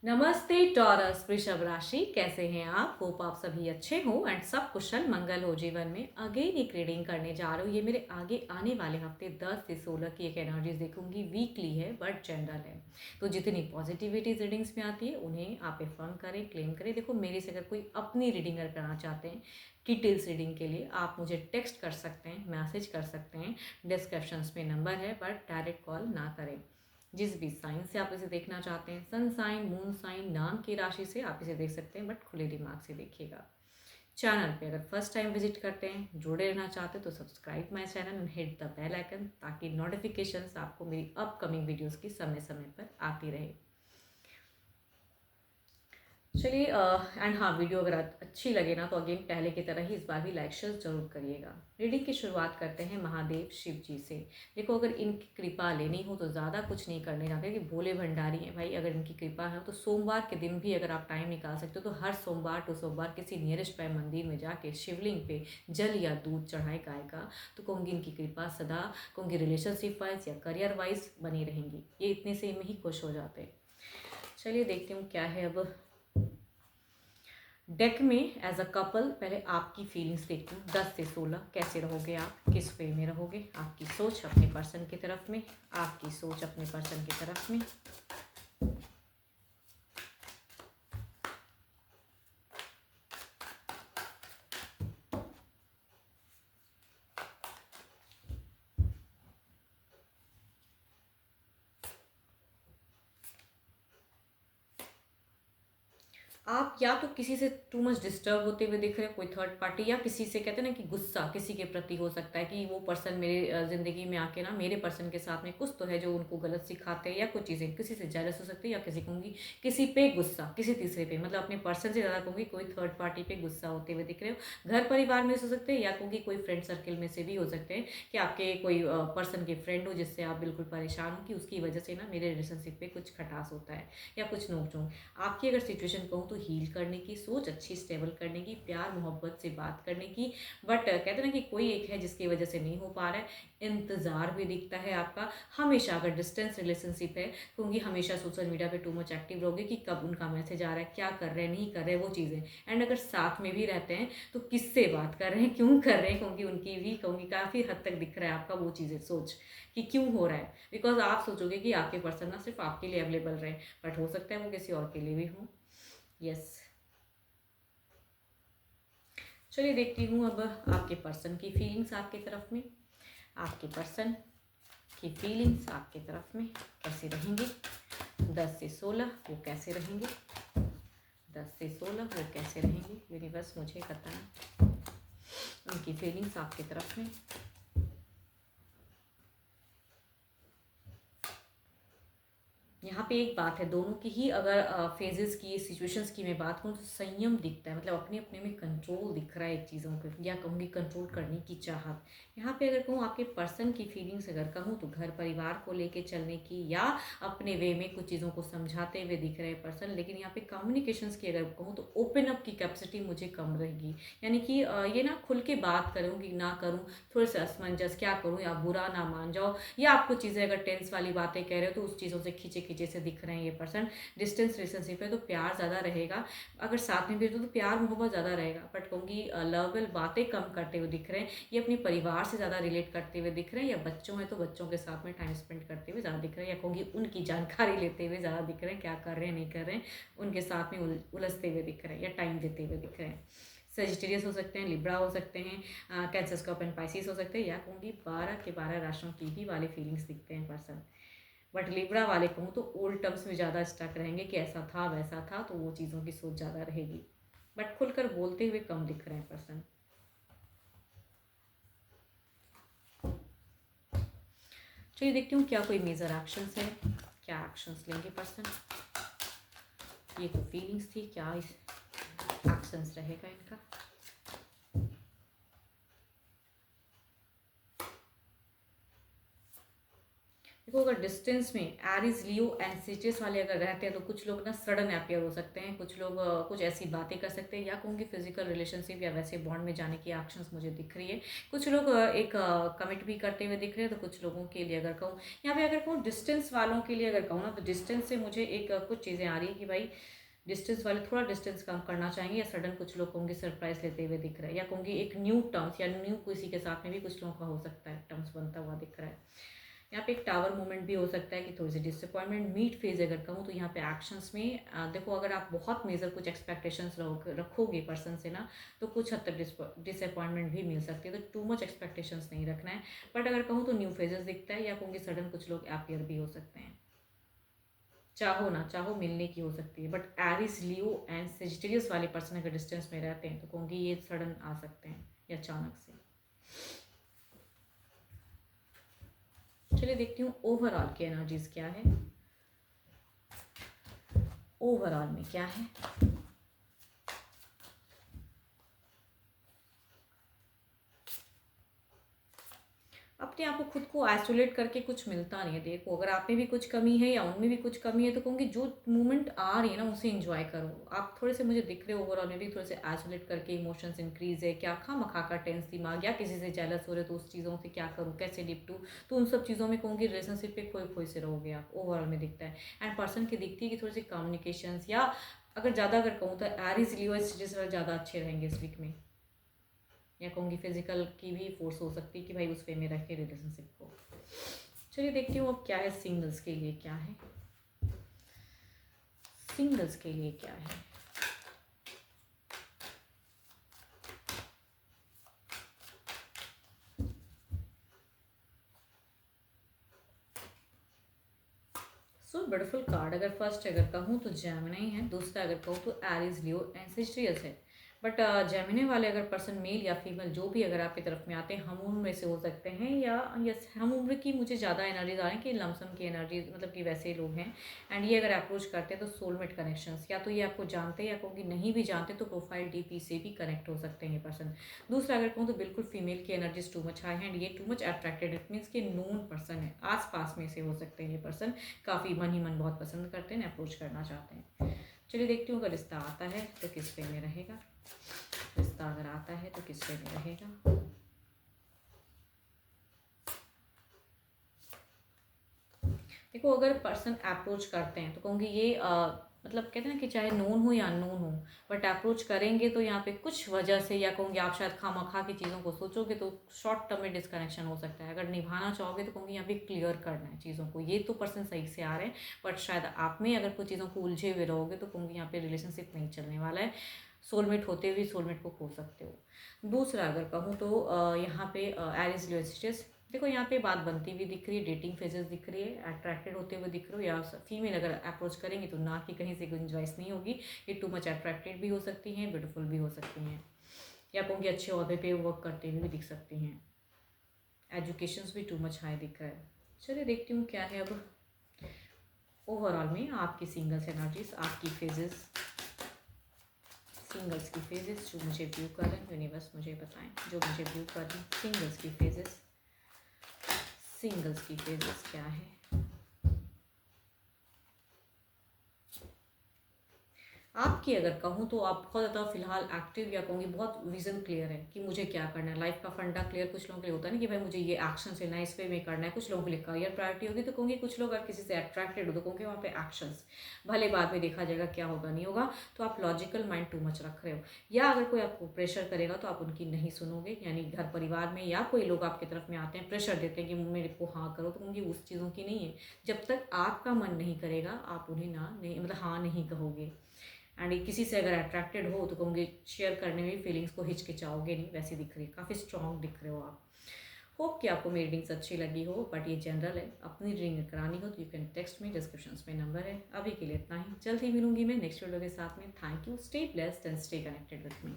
नमस्ते टॉरस वृषभ राशि, कैसे हैं आप? होप आप सभी अच्छे हो एंड सब कुशल मंगल हो जीवन में। अगेन एक रीडिंग करने जा रही हूँ। ये मेरे आगे आने वाले हफ्ते 10 से 16 की एक एनर्जीज देखूंगी। वीकली है बट जनरल है, तो जितनी पॉजिटिविटी रीडिंग्स में आती है उन्हें आप एफर्म करें, क्लेम करें। देखो, मेरे से अगर कोई अपनी रीडिंग अगर करना चाहते हैं डिटेल्स रीडिंग के लिए, आप मुझे टेक्स्ट कर सकते हैं, मैसेज कर सकते हैं। डिस्क्रिप्शन में नंबर है, बट डायरेक्ट कॉल ना करें। जिस भी साइन से आप इसे देखना चाहते हैं, सन साइन, मून साइन, नाम की राशि से आप इसे देख सकते हैं, बट खुले दिमाग से देखिएगा। चैनल पे अगर फर्स्ट टाइम विजिट करते हैं, जुड़े रहना चाहते हैं, तो subscribe my channel and hit the bell icon, ताकि नोटिफिकेशंस आपको मेरी अपकमिंग वीडियोस की समय समय पर आती रहे। चलिए, एंड हाँ, वीडियो अगर अच्छी लगे ना तो अगेन पहले की तरह ही इस बार भी लाइक शेयर जरूर करिएगा। रीडिंग की शुरुआत करते हैं महादेव शिव जी से। देखो, अगर इनकी कृपा लेनी हो तो ज़्यादा कुछ नहीं करने जाते कि भोले भंडारी हैं भाई। अगर इनकी कृपा है तो सोमवार के दिन भी अगर आप टाइम निकाल सकते हो तो हर सोमवार टू सोमवार किसी नियरेस्ट बाय मंदिर में जाके शिवलिंग पे जल या दूध चढ़ाए गाय का, तो कहूँगी इनकी कृपा सदा, कहूँगी रिलेशनशिप वाइज या करियर वाइज बनी रहेंगी। ये इतने से में ही खुश हो जाते हैं। चलिए देखते हूँ क्या है अब डेक में एज अ कपल। पहले आपकी फीलिंग्स देखती हूँ, 10 से 16 कैसे रहोगे आप, किस वे में रहोगे। आपकी सोच अपने पर्सन की तरफ में, आपकी सोच अपने पर्सन की तरफ में। आप या तो किसी से टू मच डिस्टर्ब होते हुए दिख रहे हैं, कोई थर्ड पार्टी, या किसी से कहते हैं ना कि गुस्सा किसी के प्रति हो सकता है कि वो पर्सन मेरे ज़िंदगी में आके ना मेरे पर्सन के साथ में कुछ तो है जो उनको गलत सिखाते हैं, या कुछ चीज़ें किसी से जेलस हो सकती है, या किसी कहूँगी किसी पे गुस्सा, किसी तीसरे पे, मतलब अपने पर्सन से ज़्यादा कहूँगी कोई थर्ड पार्टी पे गुस्सा होते हुए दिख रहे हो। घर परिवार में हो सकते हैं, या कहूँगी कोई फ्रेंड सर्किल में से भी हो सकते हैं कि आपके कोई पर्सन के फ्रेंड हो जिससे आप बिल्कुल परेशान हो कि उसकी वजह से ना मेरे रिलेशनशिप पे कुछ खटास होता है या कुछ नोक-झोंक। आपकी अगर सिचुएशन कहूँ तो हील करने की, सोच अच्छी स्टेबल करने की, प्यार मोहब्बत से बात करने की, बट कहते हैं ना कि कोई एक है जिसकी वजह से नहीं हो पा रहा है। इंतज़ार भी दिखता है आपका। हमेशा अगर डिस्टेंस रिलेशनशिप है, क्योंकि हमेशा सोशल मीडिया पे टू मच एक्टिव रहोगे कि कब उनका मैसेज आ रहा है, क्या कर रहे हैं, नहीं कर रहे हैं, वो चीज़ें। एंड अगर साथ में भी रहते हैं तो किससे बात कर रहे हैं, क्यों कर रहे हैं, क्योंकि उनकी भी कहूँगी काफ़ी हद तक दिख रहा है आपका वो चीज़ें, सोच कि क्यों हो रहा है। बिकॉज आप सोचोगे कि आपके पर्सन ना सिर्फ आपके लिए अवेलेबल रहे, बट हो सकता है वो किसी और के लिए भी हो। यस। चलिए देखती हूँ अब आपके पर्सन की फीलिंग्स आपके तरफ में। आपके पर्सन की फीलिंग्स आपके तरफ में कैसे रहेंगे? 10 से 16 वो कैसे रहेंगे? 10 से 16 वो कैसे रहेंगे? यूनिवर्स मुझे बताएं उनकी फीलिंग्स आपके तरफ में। यहाँ पे एक बात है, दोनों की ही अगर फेजेस की, सिचुएशंस की मैं बात करूँ तो संयम दिखता है, मतलब अपने अपने में कंट्रोल दिख रहा है एक चीज़ों पे, या कहूँगी कंट्रोल करने की चाहत। यहाँ पे अगर कहूँ आपके पर्सन की फीलिंग्स अगर कहूँ तो घर परिवार को लेके चलने की, या अपने वे में कुछ चीज़ों को समझाते हुए दिख रहे हैं पर्सन। लेकिन यहाँ पे कम्युनिकेशंस की अगर कहूँ तो ओपन अप की कैपेसिटी मुझे कम रहेगी। यानी कि ये ना खुल के बात करूँ कि ना करूँ, थोड़े से असमंजस, क्या करूँ, या बुरा ना मान जाओ, या आप कुछ चीज़ें अगर टेंस वाली बातें कह रहे हो तो उस चीज़ों से खींचे खींचे से दिख रहे हैं ये पर्सन। डिस्टेंस रिलेशनशिप है तो प्यार ज़्यादा रहेगा, अगर साथ में भी हो तो प्यार मोहब्बत ज़्यादा रहेगा, बट कहूँगी लव बातें कम करते हुए दिख रहे हैं। ये अपने परिवार से ज़्यादा रिलेट करते हुए दिख रहे हैं, या बच्चों हैं तो बच्चों के साथ में टाइम स्पेंड करते हुए ज़्यादा दिख रहे हैं, या कहूँगी उनकी जानकारी लेते हुए ज़्यादा दिख रहे हैं, क्या कर रहे हैं नहीं कर रहे हैं, उनके साथ में उलझते हुए दिख रहे हैं, या टाइम देते हुए दिख रहे हैं। सजिटेरियस हो सकते हैं, लिब्रा हो सकते हैं, कैंसर स्कॉर्पियो एंड पाइसिस हो सकते हैं, या कहूँगी 12 के 12 राशियों की भी वाले फीलिंग्स दिखते हैं पर्सन। बट लिब्रा वाले कहूँ तो ओल्ड टर्म्स में ज़्यादा स्टक रहेंगे कि ऐसा था वैसा था, तो वो चीज़ों की सोच ज़्यादा रहेगी, बट खुलकर बोलते हुए कम दिख रहे हैं पर्सन। चलिए देखती हूँ क्या कोई मेजर एक्शंस है, क्या एक्शंस लेंगे पर्सन। ये तो फीलिंग्स थी, क्या इस एक्शंस रहेगा इनका। देखो, अगर डिस्टेंस में एरीज लियो एंड सेजिटेरियस वाले अगर रहते हैं तो कुछ लोग ना सडन अपियर हो सकते हैं, कुछ लोग कुछ ऐसी बातें कर सकते हैं, या कहूँगी फिजिकल रिलेशनशिप या वैसे बॉन्ड में जाने की एक्शंस मुझे दिख रही है। कुछ लोग एक कमिट भी करते हुए दिख रहे हैं, तो कुछ लोगों के लिए अगर कहूँ यहाँ पे अगर कहूँ डिस्टेंस वालों के लिए अगर कहूँ ना, तो डिस्टेंस से मुझे एक कुछ चीज़ें आ रही है कि भाई डिस्टेंस वाले थोड़ा डिस्टेंस कम करना चाहेंगे, या सडन कुछ लोग कहूँगी सरप्राइज लेते हुए दिख रहा है, या कहूँगी एक न्यू टर्म्स या न्यू किसी के साथ में भी कुछ लोगों का हो सकता है टर्म्स बनता हुआ दिख रहा है। यहाँ पे एक टावर मूवमेंट भी हो सकता है कि थोड़ी सी डिसअपॉइंटमेंट मीट फेज अगर कहूँ तो यहाँ पे एक्शंस में देखो अगर आप बहुत मेजर कुछ एक्सपेक्टेशंस रखोगे पर्सन से ना, तो कुछ हद तक डिसअपॉइंटमेंट भी मिल सकती है, तो टू मच एक्सपेक्टेशंस नहीं रखना है। बट अगर कहूँ तो न्यू फेजेस दिखता है, या कहूँगी सडन कुछ लोग अपियर भी हो सकते हैं, चाहो ना चाहो मिलने की हो सकती है। But Aries Leo and Sagittarius वाले पर्सन अगर डिस्टेंस में रहते हैं तो कहूँगी ये सडन आ सकते हैं या अचानक से। चलिए देखती हूँ ओवरऑल की एनर्जीज क्या है, ओवरऑल में क्या है। अपने आप को खुद को आइसोलेट करके कुछ मिलता नहीं है। देखो अगर आप में भी कुछ कमी है या उनमें भी कुछ कमी है, तो कहूँगी जो मूवमेंट आ रही है ना उसे एंजॉय करो। आप थोड़े से मुझे दिख रहे हो ओवरऑल में भी थोड़े से आइसोलेट करके, इमोशंस इंक्रीज है क्या, खा मखा का टेंस दिमाग, या किसी से जेलस हो रहे तो उस चीज़ों से क्या करूँ, कैसे निपटूँ, तो उन सब चीज़ों में कहूँगी रिलेशनशिप पे खोए खोए से रहोगे आप, ओवरऑल में दिखता है। एंड पर्सन की दिखती है कि थोड़ी सी कम्युनिकेशन, या अगर ज़्यादा अगर कहूँ तो एरीज लियो स्टेजेस ज़्यादा अच्छे रहेंगे इस वीक में, या कहूँगी फिजिकल की भी फोर्स हो सकती है कि भाई उस वे में रखे रिलेशनशिप को। चलिए देखती हूँ अब क्या है सिंगल्स के लिए, क्या है सिंगल्स के लिए क्या है। So beautiful card. अगर फर्स्ट अगर कहूँ तो जेमिनी है, दूसरा अगर कहूँ तो एरीज लियो एंड सेजिटेरियस है। बट जेमिनी वाले अगर पर्सन मेल या फीमेल जो भी अगर आपकी तरफ में आते हैं, हम उम्र में से हो सकते हैं, या यस हम उम्र की मुझे ज़्यादा एनर्जीज आ रही हैं कि लमसम की एनर्जी, मतलब कि वैसे लोग हैं। एंड ये अगर अप्रोच करते हैं तो सोलमेट कनेक्शंस, या तो ये आपको जानते हैं या कहूँगी नहीं भी जानते तो प्रोफाइल डीपी से भी कनेक्ट हो सकते हैं ये पर्सन। दूसरा अगर कहूँ तो बिल्कुल फीमेल की एनर्जीज टू मच हाई है, एंड ये too much attracted, it means कि नोन पर्सन है, आस पास में से हो सकते हैं ये पर्सन, काफ़ी मन ही मन बहुत पसंद करते हैं, अप्रोच करना चाहते हैं। चलिए देखती हूँ अगर रिश्ता आता है तो किस पे में रहेगा, रिश्ता अगर आता है तो किस पे में रहेगा। देखो अगर पर्सन अप्रोच करते हैं तो कहूँगी ये मतलब कहते हैं ना कि चाहे नोन हो या अननोन हो, बट अप्रोच करेंगे तो यहाँ पे कुछ वजह से, या कहूँगी आप शायद खामखा की चीज़ों को सोचोगे तो शॉर्ट टर्म में डिस्कनेक्शन हो सकता है। अगर निभाना चाहोगे तो कहूँगी यहाँ पे क्लियर करना है चीज़ों को, ये तो पर्सन सही से आ रहे हैं, बट शायद आप में अगर कुछ चीज़ों को उलझे हुए रहोगे तो कहूँगी यहाँ पे रिलेशनशिप नहीं चलने वाला है, सोलमेट होते हुए सोलमेट को खो सकते हो। दूसरा अगर कहूँ तो यहाँ पे एरिज लियोसिस, देखो यहाँ पे बात बनती हुई दिख रही है, डेटिंग फेजेस दिख रही है, अट्रैक्टेड होते हुए दिख रहे हो, या फीमेल अगर अप्रोच करेंगे तो ना कि कहीं से गुंजाइश नहीं होगी, ये टू मच अट्रैक्टेड भी हो सकती हैं, ब्यूटीफुल भी हो सकती हैं, या कहूँगी अच्छे अहदे पे वर्क करते हुए भी दिख सकती हैं, एजुकेशन भी टू मच हाई दिख रहा है। चलिए देखती हूँ क्या है अब ओवरऑल में आपकी सिंगल्स एनर्जीज, आपकी फेजेस, सिंगल्स की फेजेस जो मुझे व्यू कर रहे हैं यूनिवर्स मुझे बताएं, जो मुझे व्यू कर रहे हैं सिंगल्स की फेजेस, सिंगल्स की फेजेस क्या है। आपकी अगर कहूँ तो आप बहुत ज़्यादा फिलहाल एक्टिव, या कहूँगी बहुत विजन क्लियर है कि मुझे क्या करना है, लाइफ का फंडा क्लियर। कुछ लोगों के लिए होता है ना कि भाई मुझे ये एक्शन लेना है, इस वे में करना है, कुछ लोगों के लिए करियर प्रायोरिटी होगी, तो कहूँगी कुछ लोग अगर किसी से अट्रैक्टेड हो तो कहूँगी वहाँ पे एक्शंस, भले बाद में देखा जाएगा क्या होगा नहीं होगा, तो आप लॉजिकल माइंड टू मच रख रहे हो, या अगर कोई आपको प्रेशर करेगा तो आप उनकी नहीं सुनोगे, यानी घर परिवार में या कोई लोग आपकी तरफ में आते हैं प्रेशर देते हैं कि मेरे को हाँ करो, तो कहूँगी उस चीज़ों की नहीं है। जब तक आपका मन नहीं करेगा आप उन्हें ना नहीं मतलब हाँ नहीं कहोगे। एंड किसी से अगर अट्रैक्टेड हो तो कहूँगी शेयर करने में फीलिंग्स को हिचकिचाओगे नहीं, वैसी दिख रही है, काफ़ी स्ट्रॉन्ग दिख रहे हो आप। होप कि आपको मेरी रीडिंग्स अच्छी लगी हो, बट ये जनरल है, अपनी रीडिंग करानी हो तो यू कैन टेक्स्ट में, डिस्क्रिप्शन में नंबर है। अभी के लिए इतना ही, जल्द ही मिलूंगी मैं नेक्स्ट वीडियो के साथ में। Thank you, stay blessed and stay connected with me.